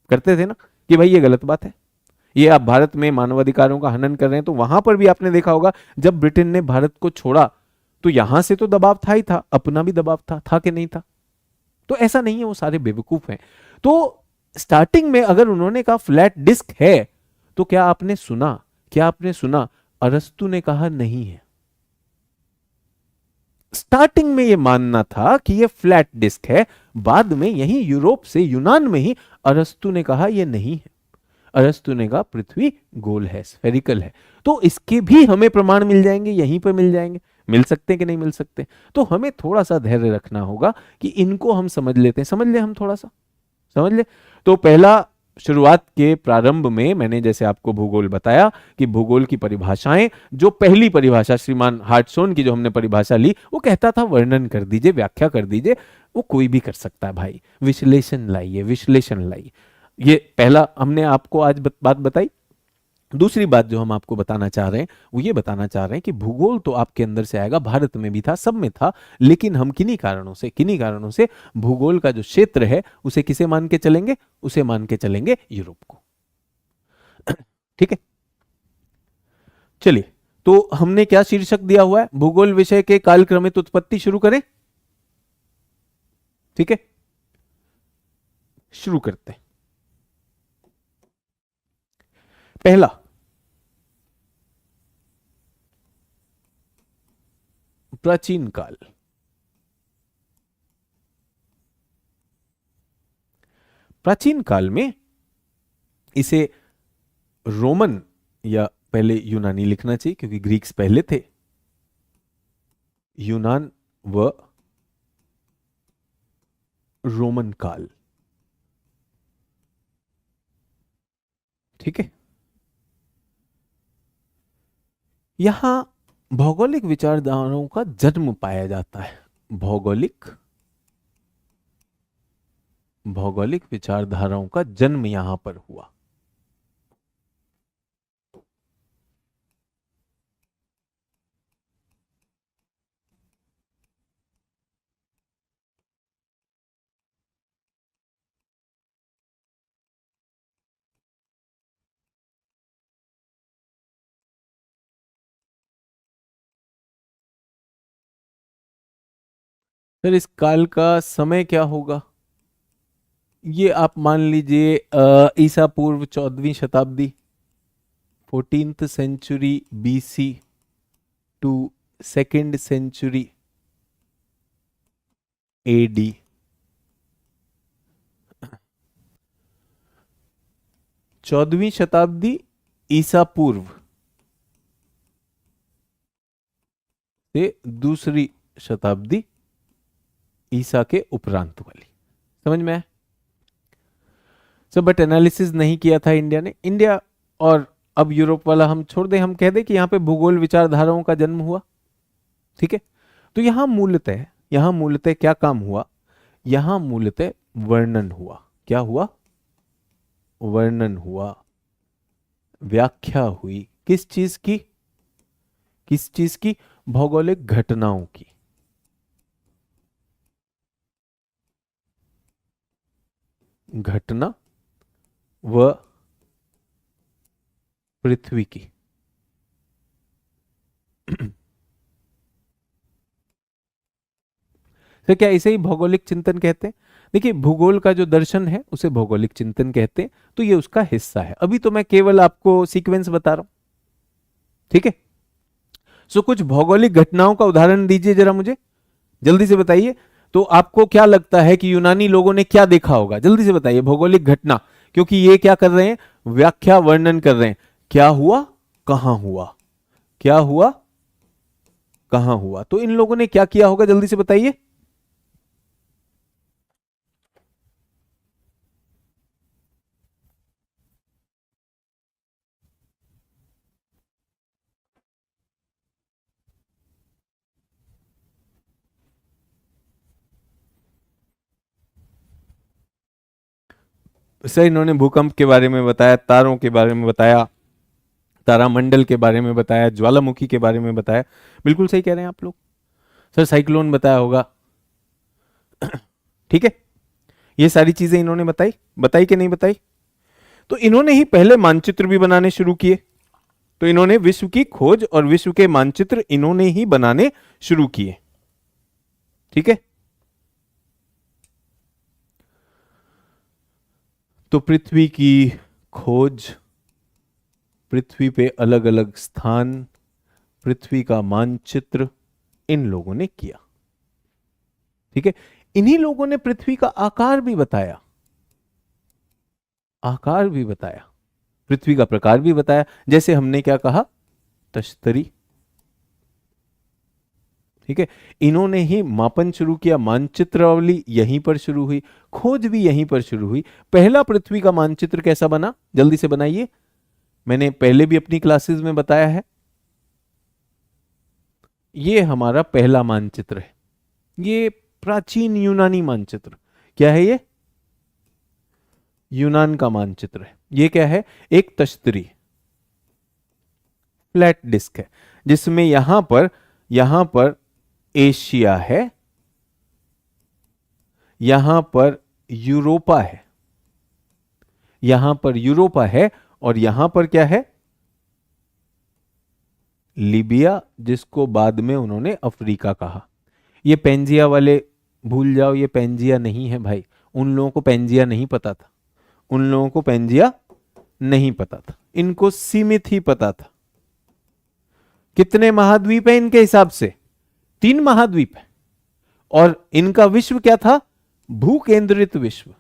करते थे ना, कि भाई ये गलत बात है, ये आप भारत में मानवाधिकारों का हनन कर रहे हैं। तो वहां पर भी आपने देखा होगा जब ब्रिटेन ने भारत को छोड़ा तो यहां से तो दबाव था ही था, अपना भी दबाव था कि नहीं था? तो ऐसा नहीं है वो सारे बेवकूफ हैं। तो स्टार्टिंग में अगर उन्होंने कहा फ्लैट डिस्क है, तो क्या आपने सुना अरस्तु ने कहा नहीं है? स्टार्टिंग में ये मानना था कि ये फ्लैट डिस्क है, बाद में यही यूरोप से यूनान में ही अरस्तु ने कहा ये नहीं है। अरस्तु ने कहा पृथ्वी गोल है, स्फेरिकल है। तो इसके भी हमें प्रमाण मिल जाएंगे, यहीं पर मिल जाएंगे। मिल सकते हैं कि नहीं मिल सकते? तो हमें थोड़ा सा धैर्य रखना होगा कि इनको हम समझ लेते हैं, समझ ले हम थोड़ा सा समझ ले। तो पहला, शुरुआत के प्रारंभ में मैंने जैसे आपको भूगोल बताया कि भूगोल की परिभाषाएं, जो पहली परिभाषा श्रीमान हार्टसोन की जो हमने परिभाषा ली, वो कहता था वर्णन कर दीजिए, व्याख्या कर दीजिए। वो कोई भी कर सकता है भाई, विश्लेषण लाइए, विश्लेषण लाइए। ये पहला हमने आपको आज बात बताई। दूसरी बात जो हम आपको बताना चाह रहे हैं, वो ये बताना चाह रहे हैं कि भूगोल तो आपके अंदर से आएगा, भारत में भी था, सब में था, लेकिन हम किन्हीं कारणों से भूगोल का जो क्षेत्र है उसे किसे मान के चलेंगे? उसे मान के चलेंगे यूरोप को। ठीक है, चलिए। तो हमने क्या शीर्षक दिया हुआ है? भूगोल विषय के कालक्रमित उत्पत्ति। शुरू करें? ठीक है, शुरू करते हैं। पहला, प्राचीन काल। प्राचीन काल में इसे रोमन या पहले यूनानी लिखना चाहिए क्योंकि ग्रीक्स पहले थे। यूनान व रोमन काल। ठीक है, यहां भौगोलिक विचारधाराओं का जन्म पाया जाता है। भौगोलिक भौगोलिक विचारधाराओं का जन्म यहां पर हुआ। फिर इस काल का समय क्या होगा? ये आप मान लीजिए ईसा पूर्व 14वीं शताब्दी, 14th century BC to 2nd century AD. 14वीं शताब्दी ईसा पूर्व से दूसरी शताब्दी ईसा के उपरांत वाली। समझ में आया? सब बट एनालिसिस नहीं किया था इंडिया ने। इंडिया और अब यूरोप वाला हम छोड़ दें, हम कह दें कि यहां पे भूगोल विचारधाराओं का जन्म हुआ। ठीक है, तो यहां मूलतः क्या काम हुआ? यहां मूलतः वर्णन हुआ। क्या हुआ? वर्णन हुआ, व्याख्या हुई। किस चीज की? किस चीज की? भौगोलिक घटनाओं की। घटना व पृथ्वी की। तो क्या इसे ही भौगोलिक चिंतन कहते हैं? देखिए, भूगोल का जो दर्शन है उसे भौगोलिक चिंतन कहते हैं, तो ये उसका हिस्सा है। अभी तो मैं केवल आपको सीक्वेंस बता रहा हूं। ठीक है, सो कुछ भौगोलिक घटनाओं का उदाहरण दीजिए जरा मुझे, जल्दी से बताइए। तो आपको क्या लगता है कि यूनानी लोगों ने क्या देखा होगा? जल्दी से बताइए, भौगोलिक घटना, क्योंकि ये क्या कर रहे हैं? व्याख्या, वर्णन कर रहे हैं। क्या हुआ, कहां हुआ, क्या हुआ, कहां हुआ। तो इन लोगों ने क्या किया होगा? जल्दी से बताइए। सर, इन्होंने भूकंप के बारे में बताया, तारों के बारे में बताया, तारामंडल के बारे में बताया, ज्वालामुखी के बारे में बताया। बिल्कुल सही कह रहे हैं आप लोग। सर, साइक्लोन बताया होगा। ठीक है, ये सारी चीजें इन्होंने बताई, बताई कि नहीं बताई? तो इन्होंने ही पहले मानचित्र भी बनाने शुरू किए। तो इन्होंने विश्व की खोज और विश्व के मानचित्र इन्होंने ही बनाने शुरू किए। ठीक है, तो पृथ्वी की खोज, पृथ्वी पे अलग अलग स्थान, पृथ्वी का मानचित्र इन लोगों ने किया। ठीक है, इन्हीं लोगों ने पृथ्वी का आकार भी बताया, आकार भी बताया, पृथ्वी का प्रकार भी बताया। जैसे हमने क्या कहा? तश्तरी। ठीक है, इन्होंने ही मापन शुरू किया, मानचित्रावली यहीं पर शुरू हुई, खोज भी यहीं पर शुरू हुई। पहला पृथ्वी का मानचित्र कैसा बना? जल्दी से बनाइए, मैंने पहले भी अपनी क्लासेस में बताया है। ये हमारा पहला मानचित्र है, ये प्राचीन यूनानी मानचित्र। क्या है ये? यूनान का मानचित्र है। ये क्या है? एक तश्तरी, फ्लैट डिस्क है, जिसमें यहां पर एशिया है, यहां पर यूरोपा है, यहां पर यूरोपा है, और यहां पर क्या है? लीबिया, जिसको बाद में उन्होंने अफ्रीका कहा। ये पेंजिया वाले भूल जाओ, ये पेंजिया नहीं है भाई। उन लोगों को पेंजिया नहीं पता था, उन लोगों को पेंजिया नहीं पता था, इनको सीमित ही पता था। कितने महाद्वीप है इनके हिसाब से? 3 महाद्वीप है, और इनका विश्व क्या था? भू केंद्रित विश्व,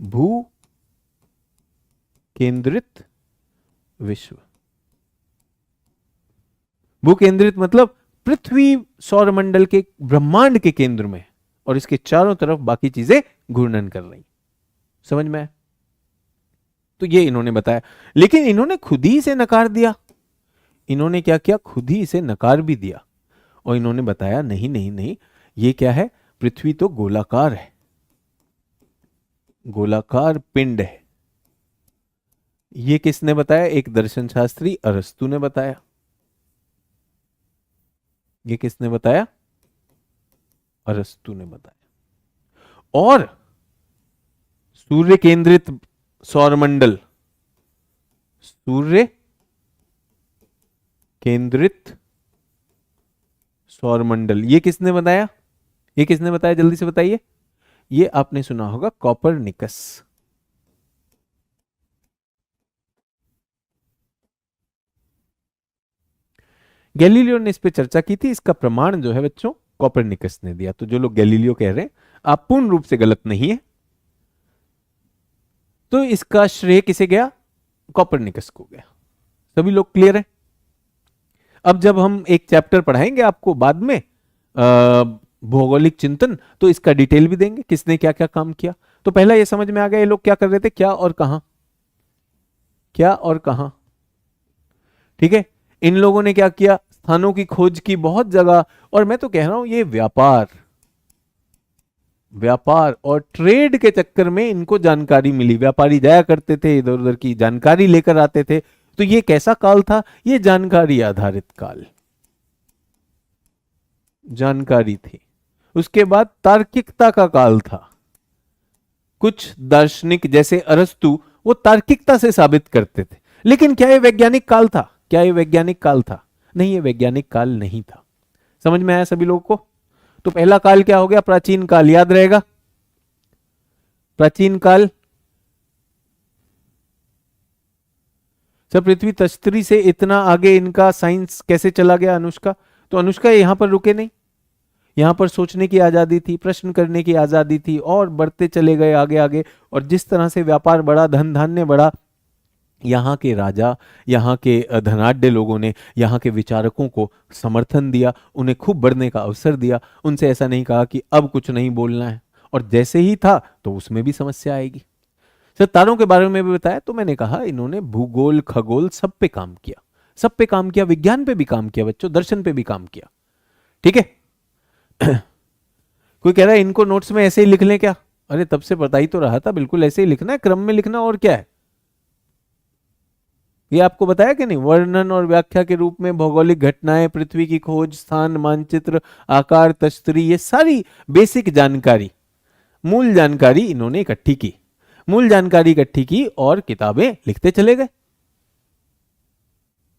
भू केंद्रित विश्व। भू केंद्रित मतलब पृथ्वी सौरमंडल के, ब्रह्मांड के केंद्र में, और इसके चारों तरफ बाकी चीजें घूर्णन कर रही। समझ में आया? तो ये इन्होंने बताया, लेकिन इन्होंने खुद ही इसे नकार दिया। इन्होंने क्या किया? खुद ही इसे नकार भी दिया, और इन्होंने बताया नहीं नहीं नहीं, ये क्या है? पृथ्वी तो गोलाकार है, गोलाकार पिंड है। ये किसने बताया? एक दर्शन शास्त्री अरस्तु ने बताया। ये किसने बताया? अरस्तु ने बताया। और सूर्य केंद्रित सौरमंडल, सूर्य केंद्रित सौरमंडल, ये किसने बताया? ये किसने बताया? जल्दी से बताइए। ये आपने सुना होगा, कॉपरनिकस। गैलीलियो ने इस पे चर्चा की थी। इसका प्रमाण जो है बच्चों, कॉपरनिकस ने दिया। तो जो लोग गैलीलियो कह रहे हैं, आप पूर्ण रूप से गलत नहीं है। तो इसका श्रेय किसे गया? कॉपरनिकस को गया। सभी लोग क्लियर है? अब जब हम एक चैप्टर पढ़ाएंगे आपको बाद में भौगोलिक चिंतन, तो इसका डिटेल भी देंगे, किसने क्या क्या काम किया। तो पहला ये समझ में आ गया ये लोग क्या कर रहे थे, क्या और कहां, क्या और कहां। ठीक है, इन लोगों ने क्या किया, स्थानों की खोज की बहुत जगह। और मैं तो कह रहा हूं ये व्यापार व्यापार और ट्रेड के चक्कर में इनको जानकारी मिली। व्यापारी जाया करते थे, इधर उधर की जानकारी लेकर आते थे। तो ये कैसा काल था, ये जानकारी आधारित काल, जानकारी थी। उसके बाद तार्किकता का काल था। कुछ दार्शनिक जैसे अरस्तु वो तार्किकता से साबित करते थे। लेकिन क्या ये वैज्ञानिक काल था, क्या ये वैज्ञानिक काल था? नहीं, ये वैज्ञानिक काल नहीं था। समझ में आया सभी लोगों को? तो पहला काल क्या हो गया, प्राचीन काल, याद रहेगा प्राचीन काल। सर पृथ्वी तश्तरी से इतना आगे इनका साइंस कैसे चला गया अनुष्का? तो अनुष्का यहां पर रुके नहीं, यहां पर सोचने की आजादी थी, प्रश्न करने की आजादी थी, और बढ़ते चले गए आगे आगे। और जिस तरह से व्यापार बढ़ा, धन धान्य बढ़ा, यहाँ के राजा, यहाँ के धनाढ्य लोगों ने यहाँ के विचारकों को समर्थन दिया, उन्हें खूब बढ़ने का अवसर दिया। उनसे ऐसा नहीं कहा कि अब कुछ नहीं बोलना है, और जैसे ही था तो उसमें भी समस्या आएगी। सर तारों के बारे में भी बताया, तो मैंने कहा इन्होंने भूगोल खगोल सब पे काम किया, सब पे काम किया, विज्ञान पे भी काम किया बच्चों, दर्शन पे भी काम किया। ठीक है कोई कह रहा है इनको नोट्स में ऐसे ही लिख लें क्या? अरे तब से बता ही तो रहा था, बिल्कुल ऐसे ही लिखना है, क्रम में लिखना, और क्या है। ये आपको बताया कि नहीं, वर्णन और व्याख्या के रूप में भौगोलिक घटनाएं, पृथ्वी की खोज, स्थान, मानचित्र, आकार, तश्तरी, ये सारी बेसिक जानकारी, मूल जानकारी इन्होंने इकट्ठी की, मूल जानकारी इकट्ठी की और किताबें लिखते चले गए।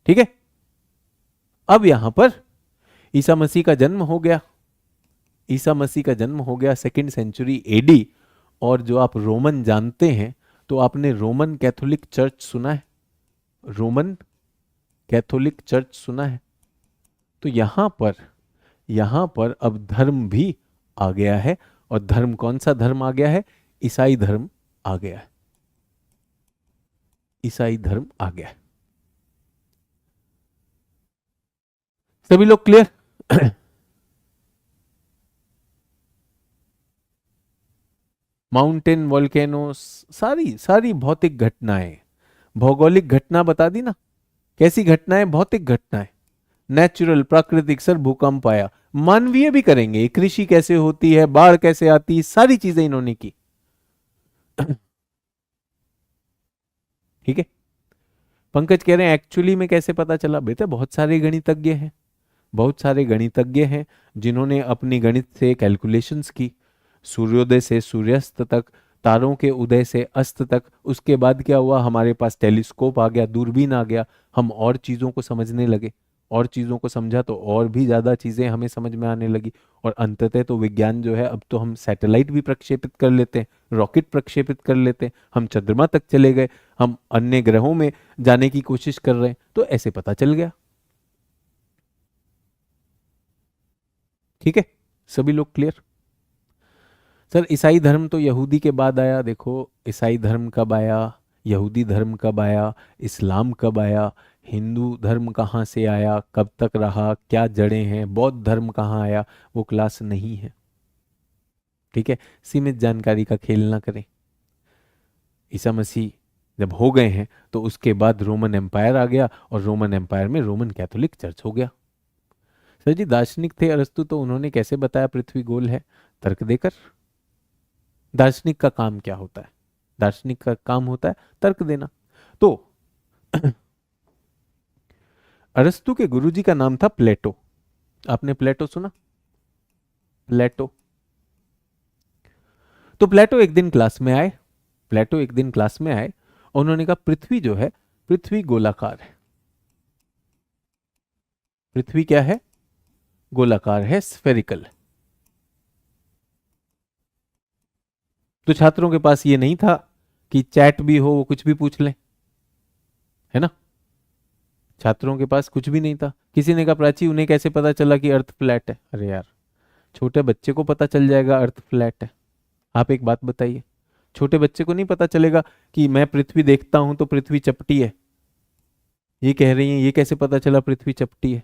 ठीक है, अब यहां पर ईसा मसीह का जन्म हो गया, ईसा मसीह का जन्म हो गया 2nd सेंचुरी एडी। और जो आप रोमन जानते हैं, तो आपने रोमन कैथोलिक चर्च सुना है, रोमन कैथोलिक चर्च सुना है। तो यहां पर अब धर्म भी आ गया है। और धर्म कौन सा धर्म आ गया है? ईसाई धर्म आ गया है, ईसाई धर्म आ गया है। सभी लोग क्लियर? माउंटेन, वोल्केनो, सारी सारी भौतिक घटनाएं, भौगोलिक घटना बता दी ना, कैसी घटनाएं, भौतिक घटनाएं, नेचुरल, प्राकृतिक। सर भूकंप आया, मानवीय भी करेंगे, कृषि कैसे होती है, बाढ़ कैसे आती है, सारी चीजें इन्होंने की। ठीक है, पंकज कह रहे हैं एक्चुअली में कैसे पता चला? बेटा बहुत सारे गणितज्ञ हैं, बहुत सारे गणितज्ञ हैं जिन्होंने अपनी गणित से कैलकुलेशंस की, सूर्योदय से सूर्यास्त तक, तारों के उदय से अस्त तक। उसके बाद क्या हुआ, हमारे पास टेलीस्कोप आ गया, दूरबीन आ गया, हम और चीज़ों को समझने लगे, और चीज़ों को समझा तो और भी ज़्यादा चीज़ें हमें समझ में आने लगी। और अंततः तो विज्ञान जो है, अब तो हम सैटेलाइट भी प्रक्षेपित कर लेते हैं, रॉकेट प्रक्षेपित कर लेते हैं, हम चंद्रमा तक चले गए, हम अन्य ग्रहों में जाने की कोशिश कर रहे हैं। तो ऐसे पता चल गया। ठीक है, सभी लोग क्लियर? सर ईसाई धर्म तो यहूदी के बाद आया। देखो ईसाई धर्म कब आया, यहूदी धर्म कब आया, इस्लाम कब आया, हिंदू धर्म कहाँ से आया, कब तक रहा, क्या जड़ें हैं, बौद्ध धर्म कहाँ आया, वो क्लास नहीं है। ठीक है, सीमित जानकारी का खेल ना करें। ईसा मसीह जब हो गए हैं तो उसके बाद रोमन एम्पायर आ गया, और रोमन एम्पायर में रोमन कैथोलिक चर्च हो गया। सर जी दार्शनिक थे अरस्तु, तो उन्होंने कैसे बताया पृथ्वी गोल है? तर्क देकर। दार्शनिक का काम क्या होता है? दार्शनिक का काम होता है तर्क देना। तो अरस्तु के गुरुजी का नाम था प्लेटो। आपने प्लेटो सुना? प्लेटो। तो प्लेटो एक दिन क्लास में आए, प्लेटो एक दिन क्लास में आए, उन्होंने कहा पृथ्वी जो है, पृथ्वी गोलाकार है। पृथ्वी क्या है? गोलाकार है, स्फेरिकल। तो छात्रों के पास ये नहीं था कि चैट भी हो, वो कुछ भी पूछ लें, है ना। छात्रों के पास कुछ भी नहीं था। किसी ने कहा प्राची उन्हें कैसे पता चला कि अर्थ फ्लैट है? अरे यार छोटे बच्चे को पता चल जाएगा अर्थ फ्लैट है। आप एक बात बताइए, छोटे बच्चे को नहीं पता चलेगा कि मैं पृथ्वी देखता हूं तो पृथ्वी चपटी है। ये कह रही हैं ये कैसे पता चला पृथ्वी चपटी है?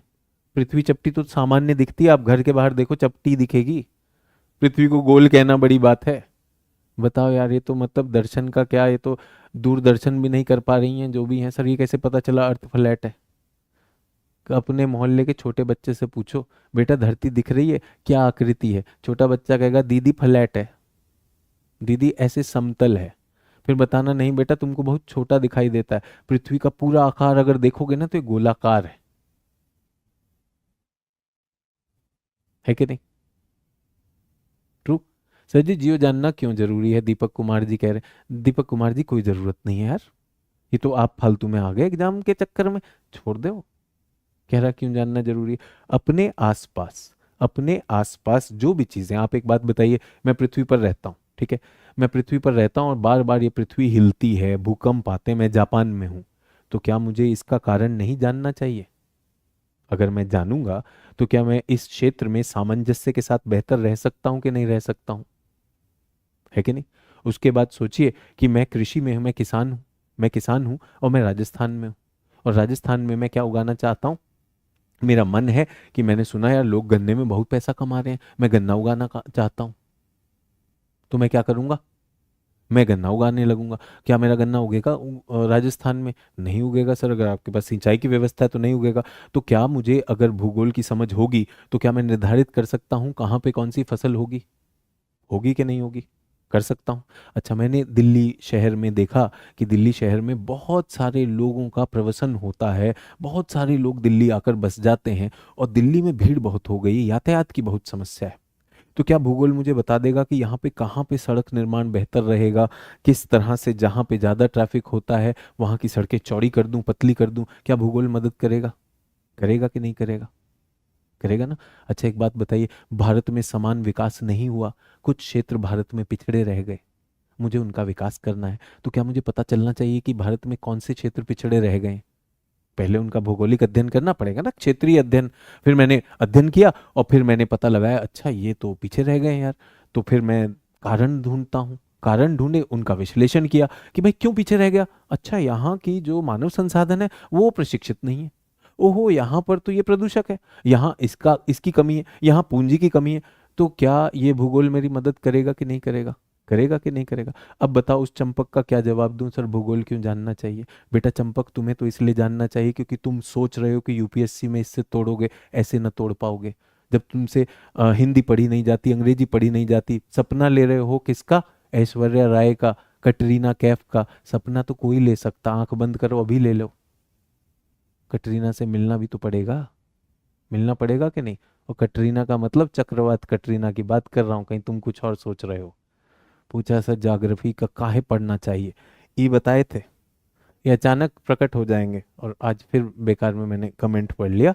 पृथ्वी चपटी तो सामान्य दिखती है, आप घर के बाहर देखो चपटी दिखेगी, पृथ्वी को गोल कहना बड़ी बात है? बताओ यार, ये तो मतलब दर्शन का क्या, ये तो दूरदर्शन भी नहीं कर पा रही हैं जो भी हैं। सर ये कैसे पता चला अर्थ फ्लैट है? अपने मोहल्ले के छोटे बच्चे से पूछो, बेटा धरती दिख रही है, क्या आकृति है? छोटा बच्चा कहेगा दीदी फ्लैट है, दीदी ऐसे समतल है। फिर बताना नहीं बेटा तुमको बहुत छोटा दिखाई देता है, पृथ्वी का पूरा आकार अगर देखोगे ना तो ये गोलाकार है कि नहीं? ट्रू। सर जी जियो जानना क्यों जरूरी है, दीपक कुमार जी कह रहे हैं। दीपक कुमार जी कोई जरूरत नहीं है यार, ये तो आप फालतू में आ गए एग्जाम के चक्कर में, छोड़ दो। कह रहा क्यों जानना जरूरी है? अपने आसपास जो भी चीजें, आप एक बात बताइए, मैं पृथ्वी पर रहता हूँ, ठीक है, मैं पृथ्वी पर रहता हूँ और बार बार ये पृथ्वी हिलती है, भूकंप आते हैं, मैं जापान में हूँ, तो क्या मुझे इसका कारण नहीं जानना चाहिए? अगर मैं जानूंगा तो क्या मैं इस क्षेत्र में सामंजस्य के साथ बेहतर रह सकता हूं कि नहीं रह सकता हूं? है कि नहीं? उसके बाद सोचिए कि मैं कृषि में हूं, मैं किसान हूं और मैं राजस्थान में हूं, और राजस्थान में मैं क्या उगाना चाहता हूं? मेरा मन है कि मैंने सुना यार लोग गन्ने में बहुत पैसा कमा रहे हैं, मैं गन्ना उगाना चाहता हूं, तो मैं क्या करूंगा? मैं गन्ना उगाने लगूंगा। क्या मेरा गन्ना उगेगा राजस्थान में? नहीं उगेगा सर, अगर आपके पास सिंचाई की व्यवस्था है तो नहीं उगेगा। तो क्या मुझे अगर भूगोल की समझ होगी तो क्या मैं निर्धारित कर सकता हूँ कहाँ पे कौन सी फसल होगी? होगी कि नहीं होगी? कर सकता हूँ। अच्छा, मैंने दिल्ली शहर में देखा कि दिल्ली शहर में बहुत सारे लोगों का प्रवसन होता है, बहुत सारे लोग दिल्ली आकर बस जाते हैं और दिल्ली में भीड़ बहुत हो गई, यातायात की बहुत समस्या है। तो क्या भूगोल मुझे बता देगा कि यहाँ पे कहाँ पे सड़क निर्माण बेहतर रहेगा, किस तरह से जहाँ पे ज़्यादा ट्रैफिक होता है वहाँ की सड़कें चौड़ी कर दूं, पतली कर दूं? क्या भूगोल मदद करेगा? करेगा कि नहीं करेगा? करेगा ना। अच्छा एक बात बताइए, भारत में समान विकास नहीं हुआ, कुछ क्षेत्र भारत में पिछड़े रह गए, मुझे उनका विकास करना है, तो क्या मुझे पता चलना चाहिए कि भारत में कौन से क्षेत्र पिछड़े रह गए? पहले उनका भौगोलिक अध्ययन करना पड़ेगा ना, क्षेत्रीय अध्ययन। फिर मैंने अध्ययन किया और फिर मैंने पता लगाया अच्छा ये तो पीछे रह गए हैं यार, तो फिर मैं कारण ढूंढता हूँ, कारण ढूंढे, उनका विश्लेषण किया कि भाई क्यों पीछे रह गया। अच्छा यहाँ की जो मानव संसाधन है वो प्रशिक्षित नहीं है, ओहो यहाँ पर तो ये प्रदूषक है, यहाँ इसकी कमी है, यहाँ पूंजी की कमी है। तो क्या ये भूगोल मेरी मदद करेगा कि नहीं करेगा? करेगा कि नहीं करेगा? अब बताओ उस चंपक का क्या जवाब दूं, सर भूगोल क्यों जानना चाहिए? बेटा चंपक तुम्हें तो इसलिए जानना चाहिए क्योंकि तुम सोच रहे हो कि यूपीएससी में इससे तोड़ोगे, ऐसे ना तोड़ पाओगे। जब तुमसे हिंदी पढ़ी नहीं जाती, अंग्रेजी पढ़ी नहीं जाती, सपना ले रहे हो किसका? ऐश्वर्या राय का, कटरीना कैफ का। सपना तो कोई ले सकता, आंख बंद करो अभी ले लो। कटरीना से मिलना भी तो पड़ेगा, मिलना पड़ेगा कि नहीं? और कटरीना का मतलब चक्रवात कटरीना की बात कर रहा हूँ, कहीं तुम कुछ और सोच रहे हो। पूछा सर ज्योग्राफी का काहे पढ़ना चाहिए, ये बताए थे, ये अचानक प्रकट हो जाएंगे। और आज फिर बेकार में मैंने कमेंट पढ़ लिया,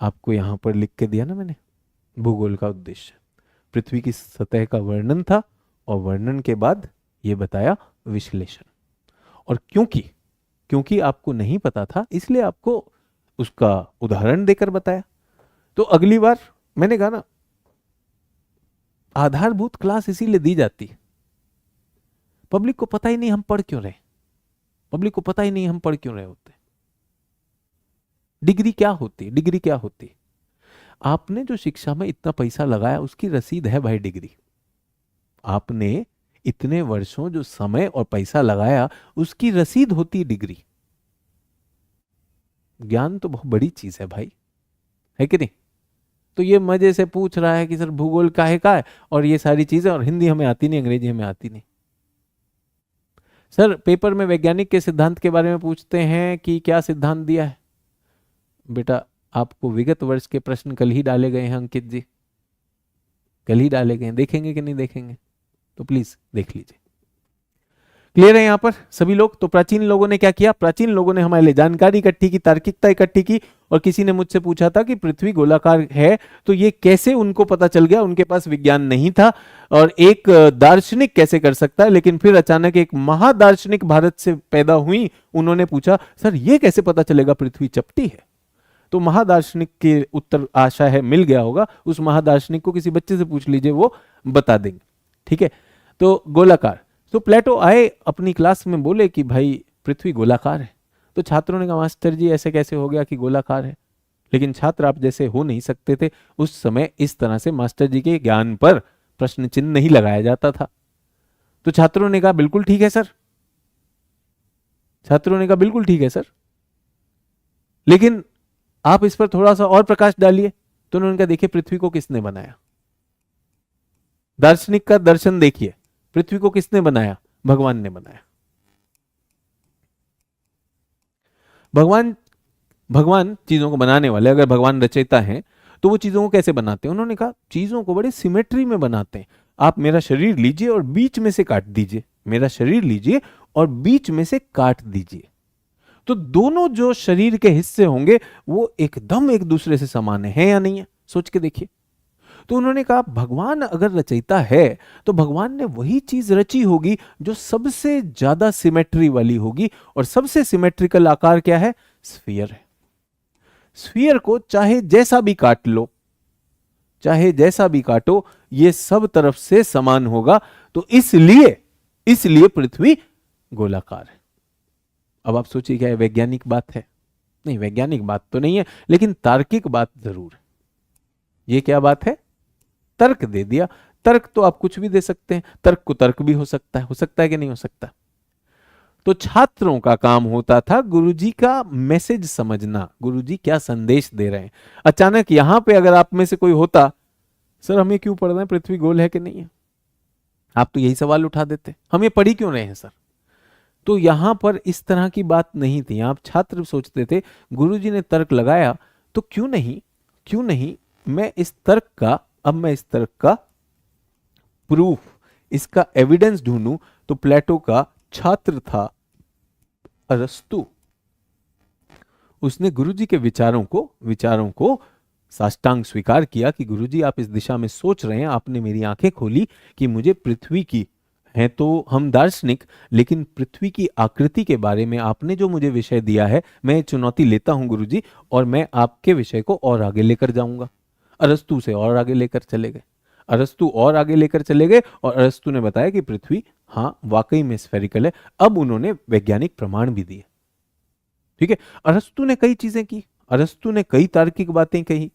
आपको यहाँ पर लिख के दिया ना मैंने। भूगोल का उद्देश्य पृथ्वी की सतह का वर्णन था और वर्णन के बाद ये बताया विश्लेषण। और क्योंकि क्योंकि आपको नहीं पता था इसलिए आपको उसका उदाहरण देकर बताया। तो अगली बार मैंने कहा ना, आधारभूत क्लास इसीलिए दी जाती है, पब्लिक को पता ही नहीं हम पढ़ क्यों रहे, पब्लिक को पता ही नहीं हम पढ़ क्यों रहे होते। डिग्री क्या होती, डिग्री क्या होती? आपने जो शिक्षा में इतना पैसा लगाया उसकी रसीद है भाई डिग्री। आपने इतने वर्षों जो समय और पैसा लगाया उसकी रसीद होती डिग्री। ज्ञान तो बहुत बड़ी चीज है भाई, है कि नहीं? तो ये मजे से पूछ रहा है कि सर भूगोल काहे का है और ये सारी चीजें, और हिंदी हमें आती नहीं, अंग्रेजी हमें आती नहीं। सर पेपर में वैज्ञानिक के सिद्धांत के बारे में पूछते हैं कि क्या सिद्धांत दिया है। बेटा आपको विगत वर्ष के प्रश्न कल ही डाले गए हैं अंकित जी, कल ही डाले गए हैं, देखेंगे कि नहीं देखेंगे? तो प्लीज देख लीजिए। क्लियर है यहाँ पर सभी लोग? तो प्राचीन लोगों ने क्या किया, प्राचीन लोगों ने हमारे लिए जानकारी इकट्ठी की, तार्किकता इकट्ठी की। और किसी ने मुझसे पूछा था कि पृथ्वी गोलाकार है तो ये कैसे उनको पता चल गया, उनके पास विज्ञान नहीं था और एक दार्शनिक कैसे कर सकता है। लेकिन फिर अचानक एक महादार्शनिक भारत से पैदा हुई, उन्होंने पूछा सर ये कैसे पता चलेगा पृथ्वी चपटी है? तो महादार्शनिक के उत्तर आशा है मिल गया होगा, उस महादार्शनिक को किसी बच्चे से पूछ लीजिए वो बता देंगे। ठीक है, तो गोलाकार तो प्लेटो आए अपनी क्लास में, बोले कि भाई पृथ्वी गोलाकार है। तो छात्रों ने कहा मास्टर जी ऐसे कैसे हो गया कि गोलाकार है। लेकिन छात्र आप जैसे हो नहीं सकते थे। उस समय इस तरह से मास्टर जी के ज्ञान पर प्रश्न चिन्ह नहीं लगाया जाता था। तो छात्रों ने कहा बिल्कुल ठीक है सर। छात्रों ने कहा बिल्कुल ठीक है सर, लेकिन आप इस पर थोड़ा सा और प्रकाश डालिए। तो उन्होंने कहा देखिए पृथ्वी को किसने बनाया, दार्शनिक का दर्शन देखिए, पृथ्वी को किसने बनाया, भगवान ने बनाया। भगवान भगवान चीजों को बनाने वाले, अगर भगवान रचयिता हैं तो वो चीजों को कैसे बनाते हैं? उन्होंने कहा चीजों को बड़े सिमेट्री में बनाते हैं। आप मेरा शरीर लीजिए और बीच में से काट दीजिए, मेरा शरीर लीजिए और बीच में से काट दीजिए, तो दोनों जो शरीर के हिस्से होंगे वो एकदम एक दूसरे से समान है या नहीं है? सोच के देखिए। तो उन्होंने कहा भगवान अगर रचयिता है तो भगवान ने वही चीज रची होगी जो सबसे ज्यादा सिमेट्री वाली होगी, और सबसे सिमेट्रिकल आकार क्या है? स्फीयर है। स्फीयर को चाहे जैसा भी काट लो, चाहे जैसा भी काटो, ये सब तरफ से समान होगा। तो इसलिए इसलिए पृथ्वी गोलाकार है। अब आप सोचिए क्या है, वैज्ञानिक बात है? नहीं, वैज्ञानिक बात तो नहीं है, लेकिन तार्किक बात जरूर है। ये क्या बात है? तर्क दे दिया। तर्क तो आप कुछ भी दे सकते हैं, तर्क को तर्क भी हो सकता है कि नहीं हो सकता? तो छात्रों का काम होता था गुरुजी का मैसेज समझना, गुरुजी क्या संदेश दे रहे हैं। अचानक यहां पे अगर आप में से कोई होता, सर हमें क्यों पढ़ना है, पृथ्वी गोल है कि नहीं है, आप तो यही सवाल उठा देते, हम ये पढ़ी क्यों रहे हैं सर। तो यहां पर इस तरह की बात नहीं थी। आप छात्र सोचते थे गुरुजी ने तर्क लगाया तो क्यों नहीं मैं इस तर्क का, अब मैं इस तर्क का प्रूफ, इसका एविडेंस ढूंढूं। तो प्लेटो का छात्र था अरस्तु। उसने गुरुजी के विचारों को साष्टांग स्वीकार किया कि गुरुजी आप इस दिशा में सोच रहे हैं, आपने मेरी आंखें खोली कि मुझे पृथ्वी की, हैं तो हम दार्शनिक, लेकिन पृथ्वी की आकृति के बारे में आपने जो मुझे विषय दिया है, मैं चुनौती लेता हूं गुरुजी, और मैं आपके विषय को और आगे लेकर जाऊंगा। अरस्तु से और आगे लेकर चले गए, अरस्तु और आगे लेकर चले गए, और अरस्तु ने बताया कि पृथ्वी हाँ वाकई में स्फेरिकल है। अब उन्होंने वैज्ञानिक प्रमाण भी दिए। ठीक है, अरस्तु ने कई चीजें की, अरस्तु ने कई तार्किक बातें कही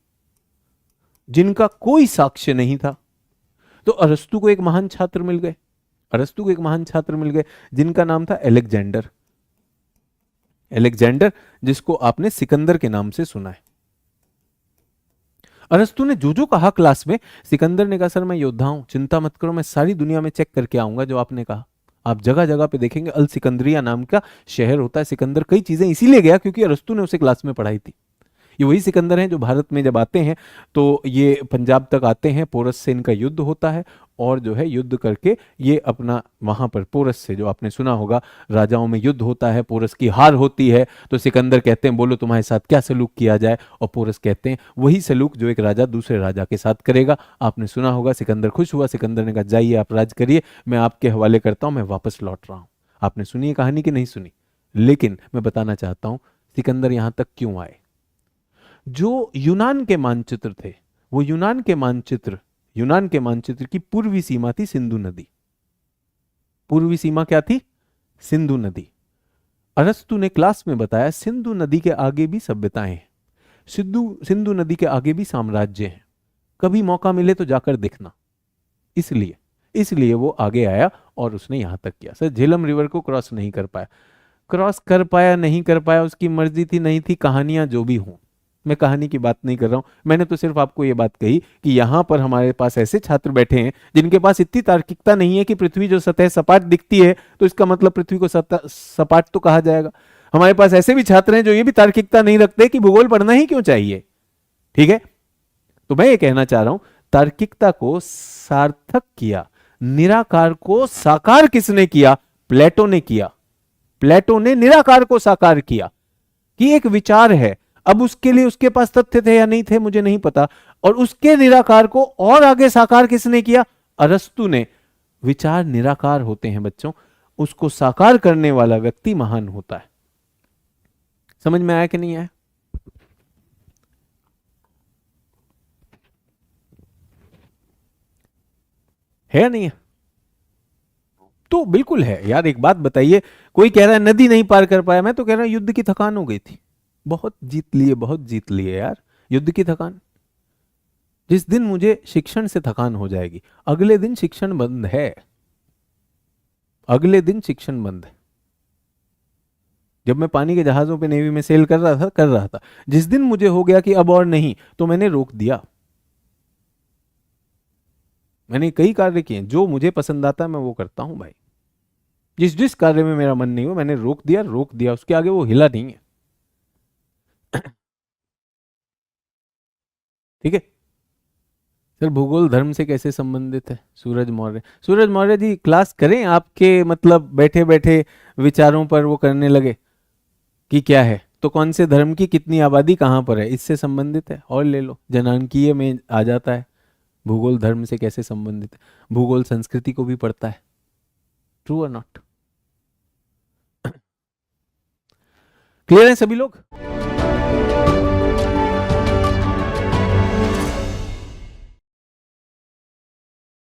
जिनका कोई साक्ष्य नहीं था। तो अरस्तु को एक महान छात्र मिल गए, अरस्तु को एक महान छात्र मिल गए जिनका नाम था एलेक्जेंडर। एलेक्जेंडर, जिसको आपने सिकंदर के नाम से सुना है। अरस्तु ने जो जो कहा क्लास में, सिकंदर ने कहा सर मैं योद्धा हूं, चिंता मत करो, मैं सारी दुनिया में चेक करके आऊंगा जो आपने कहा। आप जगह जगह पे देखेंगे अल सिकंदरिया नाम का शहर होता है। सिकंदर कई चीजें इसीलिए गया क्योंकि अरस्तु ने उसे क्लास में पढ़ाई थी। ये वही सिकंदर हैं जो भारत में जब आते हैं तो ये पंजाब तक आते हैं, पोरस से इनका युद्ध होता है, और जो है युद्ध करके ये अपना वहां पर पोरस से, जो आपने सुना होगा राजाओं में युद्ध होता है, पोरस की हार होती है, तो सिकंदर कहते हैं बोलो तुम्हारे साथ क्या सलूक किया जाए, और पोरस कहते हैं वही सलूक जो एक राजा दूसरे राजा के साथ करेगा। आपने सुना होगा सिकंदर खुश हुआ, सिकंदर ने कहा जाइए आप राज करिए, मैं आपके हवाले करता हूं, मैं वापस लौट रहा हूं। आपने सुनी है कहानी कि नहीं सुनी? लेकिन मैं बताना चाहता हूं सिकंदर यहां तक क्यों आए। जो यूनान के मानचित्र थे, वो यूनान के मानचित्र की पूर्वी सीमा थी सिंधु नदी। पूर्वी सीमा क्या थी? सिंधु नदी। अरस्तु ने क्लास में बताया सिंधु नदी के आगे भी सभ्यताएं हैं, सिंधु नदी के आगे भी साम्राज्य हैं, कभी मौका मिले तो जाकर देखना। इसलिए इसलिए वो आगे आया और उसने यहां तक किया। सर झेलम रिवर को क्रॉस नहीं कर पाया, क्रॉस कर पाया नहीं कर पाया उसकी मर्जी थी, नहीं थी, कहानियां जो भी हों, मैं कहानी की बात नहीं कर रहा हूं। मैंने तो सिर्फ आपको यह बात कही कि यहां पर हमारे पास ऐसे छात्र बैठे हैं जिनके पास इतनी तार्किकता नहीं है कि पृथ्वी जो सतह सपाट दिखती है तो इसका मतलब पृथ्वी को सपाट तो कहा जाएगा। हमारे पास ऐसे भी छात्र हैं जो ये भी तार्किकता नहीं रखते कि भूगोल पढ़ना ही क्यों चाहिए। ठीक है, तो मैं ये कहना चाह रहा हूं तार्किकता को सार्थक किया, निराकार को साकार किसने किया? प्लेटो ने किया। प्लेटो ने निराकार को साकार किया कि एक विचार है। अब उसके लिए उसके पास तथ्य थे या नहीं थे मुझे नहीं पता, और उसके निराकार को और आगे साकार किसने किया? अरस्तु ने। विचार निराकार होते हैं बच्चों, उसको साकार करने वाला व्यक्ति महान होता है। समझ में आया कि नहीं आया? है या नहीं है? तो बिल्कुल है यार। एक बात बताइए, कोई कह रहा है नदी नहीं पार कर पाया, मैं तो कह रहा हूं युद्ध की थकान हो गई थी। बहुत जीत लिए, बहुत जीत लिए यार, युद्ध की थकान। जिस दिन मुझे शिक्षण से थकान हो जाएगी, अगले दिन शिक्षण बंद है, अगले दिन शिक्षण बंद है। जब मैं पानी के जहाजों पे नेवी में सेल कर रहा था, जिस दिन मुझे हो गया कि अब और नहीं, तो मैंने रोक दिया। मैंने कई कार्य किए, जो मुझे पसंद आता है मैं वो करता हूं भाई। जिस जिस कार्य में मेरा मन नहीं हो, मैंने रोक दिया, रोक दिया, उसके आगे वो हिला नहीं है। ठीक है। सर भूगोल धर्म से कैसे संबंधित है? सूरज मौर्य, सूरज मौर्य जी क्लास करें आपके, मतलब बैठे बैठे विचारों पर वो करने लगे कि क्या है, तो कौन से धर्म की कितनी आबादी कहाँ पर है, इससे संबंधित है। और ले लो, जनांकीय में आ जाता है भूगोल धर्म से कैसे संबंधित है। भूगोल संस्कृति को भी पढ़ता है। ट्रू और नॉट? क्लियर है सभी लोग?